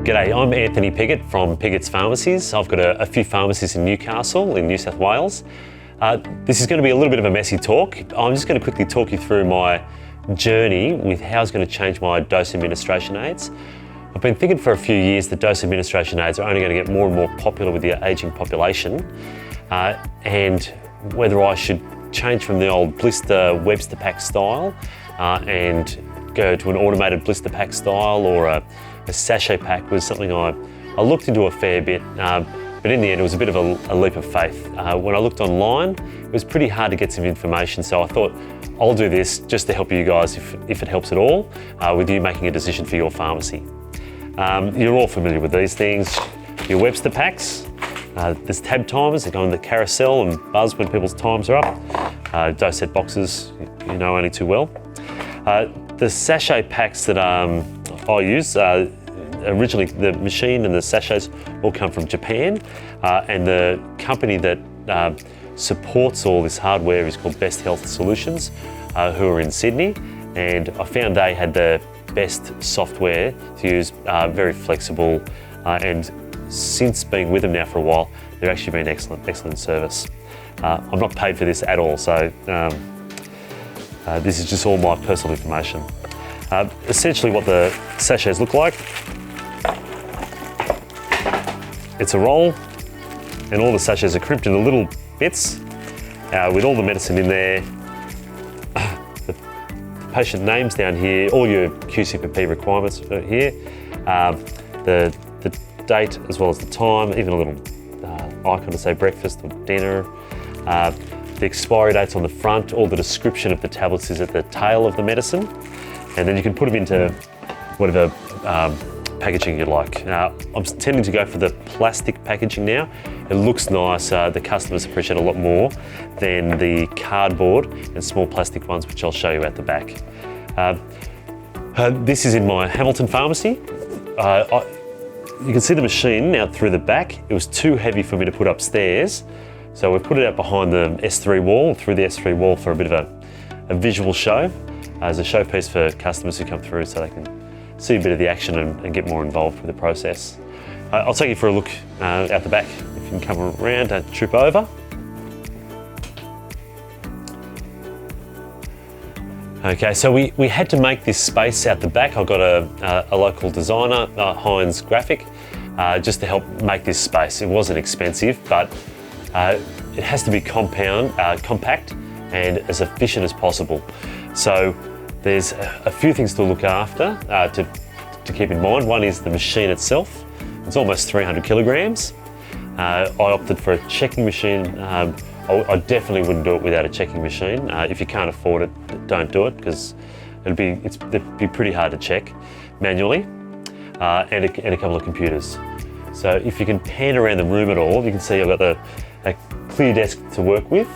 G'day, I'm Anthony Piggott from Piggotts Pharmacies. I've got a few pharmacies in Newcastle in New South Wales. This is going to be a little bit of a messy talk. I'm just going to quickly talk you through my journey with how it's going to change my dose administration aids. I've been thinking for a few years that dose administration aids are only going to get more and more popular with the ageing population, and whether I should change from the old blister Webster pack style and go to an automated blister pack style, or a sachet pack was something I looked into a fair bit, but in the end it was a bit of a leap of faith. When I looked online, it was pretty hard to get some information, so I thought I'll do this just to help you guys if it helps at all with you making a decision for your pharmacy. You're all familiar with these things. Your Webster packs, there's tab timers that go in the carousel and buzz when people's times are up. Dose set boxes, you know only too well. The sachet packs that I use, originally the machine and the sachets all come from Japan, and the company that supports all this hardware is called Best Health Solutions, who are in Sydney, and I found they had the best software to use, very flexible, and since being with them now for a while, they've actually been excellent service. I'm not paid for this at all, so this is just all my personal information. Essentially what the sachets look like, it's a roll, and all the sachets are crimped into little bits with all the medicine in there. The patient names down here, all your QCPP requirements are here, the date as well as the time, even a little icon to say breakfast or dinner. The expiry dates on the front, all the description of the tablets is at the tail of the medicine, and then you can put them into whatever packaging you like. I'm tending to go for the plastic packaging now. It looks nice, the customers appreciate it a lot more than the cardboard and small plastic ones, which I'll show you at the back. This is in my Hamilton pharmacy. You can see the machine out through the back. It was too heavy for me to put upstairs, so we've put it out behind the S3 wall, through the S3 wall, for a bit of a visual show, as a showpiece for customers who come through so they can see a bit of the action and get more involved with the process. I'll take you for a look out the back. If you can come around and trip over. Okay, so we had to make this space out the back. I got a local designer, Heinz Graphic, just to help make this space. It wasn't expensive, but it has to be compact and as efficient as possible. So there's a few things to look after, to keep in mind. One is the machine itself. It's almost 300 kilograms. I opted for a checking machine. I definitely wouldn't do it without a checking machine. If you can't afford it, don't do it, because it'd be pretty hard to check manually, and a couple of computers. So if you can pan around the room at all, you can see I've got a clear desk to work with,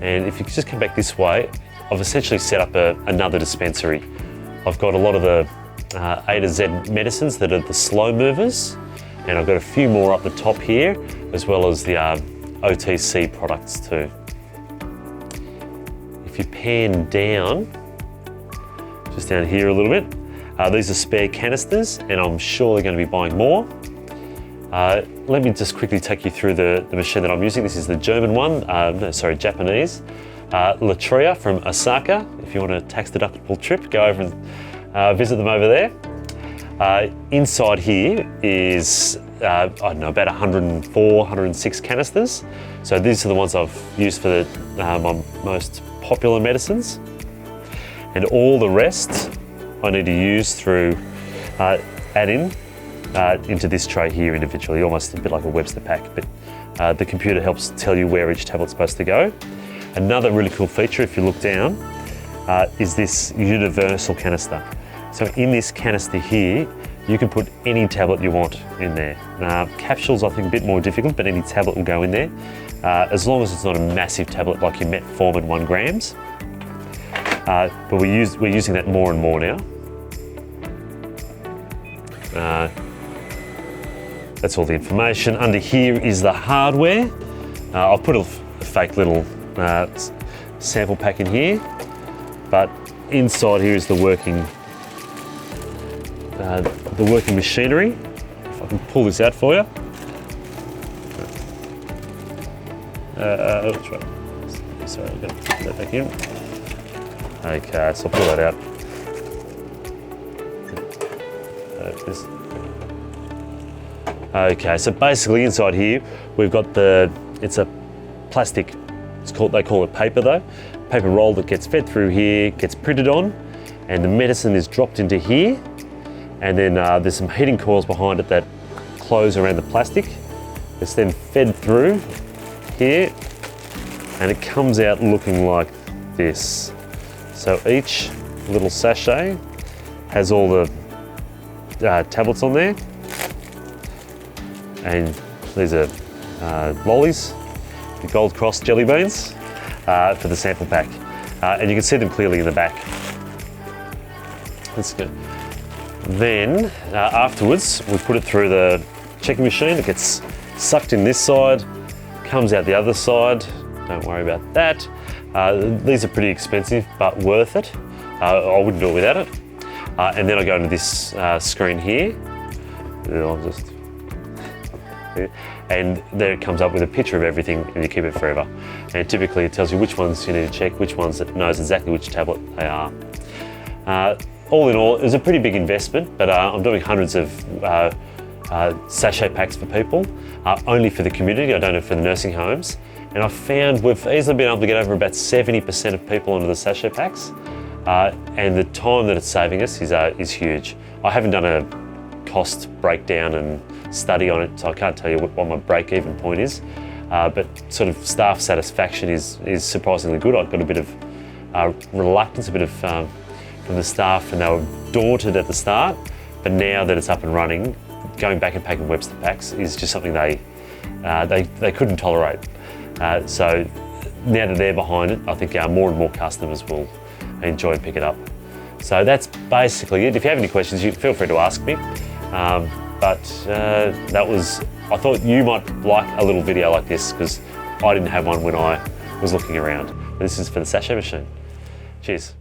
and if you just come back this way, I've essentially set up another dispensary. I've got a lot of the A to Z medicines that are the slow movers, and I've got a few more up the top here, as well as the OTC products too. If you pan down, just down here a little bit, these are spare canisters, and I'm surely going to be buying more. Let me just quickly take you through the machine that I'm using. This is the German one, Japanese. Latria from Osaka. If you want a tax-deductible trip, go over and visit them over there. Inside here is, I don't know, about 104, 106 canisters. So these are the ones I've used for my most popular medicines. And all the rest I need to use through, add into this tray here individually, almost a bit like a Webster pack, but the computer helps tell you where each tablet's supposed to go. Another really cool feature, if you look down, is this universal canister. So in this canister here, you can put any tablet you want in there. Capsules, I think, a bit more difficult, but any tablet will go in there, as long as it's not a massive tablet like your metformin 1 grams. But we're using that more and more now. That's all the information. Under here is the hardware. I'll put a fake little sample pack in here, but inside here is the working machinery. I can pull this out for you. That's right. Sorry, I'm going to put that back in. Okay, so I'll pull that out. Okay, so basically inside here we've got it's a plastic, they call it paper though, paper roll that gets fed through here, gets printed on, and the medicine is dropped into here, and then there's some heating coils behind it that close around the plastic. It's then fed through here, and it comes out looking like this. So each little sachet has all the tablets on there, and these are lollies, the Gold Cross jelly beans for the sample pack, and you can see them clearly in the back. That's good. Then afterwards we put it through the checking machine. It gets sucked in this side, comes out the other side. Don't worry about that. These are pretty expensive, but worth it. I wouldn't do it without it. And then I go into this screen here. And there it comes up with a picture of everything, and you keep it forever. And typically it tells you which ones you need to check, which ones it knows exactly which tablet they are. All in all, it was a pretty big investment, but I'm doing hundreds of sachet packs for people, only for the community. I don't do it for the nursing homes. And I found we've easily been able to get over about 70% of people onto the sachet packs, and the time that it's saving us is huge. I haven't done a cost breakdown and study on it, so I can't tell you what my break-even point is, but sort of staff satisfaction is surprisingly good. I've got a bit of reluctance, a bit of from the staff, and they were daunted at the start, but now that it's up and running, going back and packing Webster packs is just something they couldn't tolerate. So now that they're behind it, I think more and more customers will enjoy and pick it up. So that's basically it. If you have any questions, you feel free to ask me. But I thought you might like a little video like this, because I didn't have one when I was looking around. This is for the Sachet Machine. Cheers.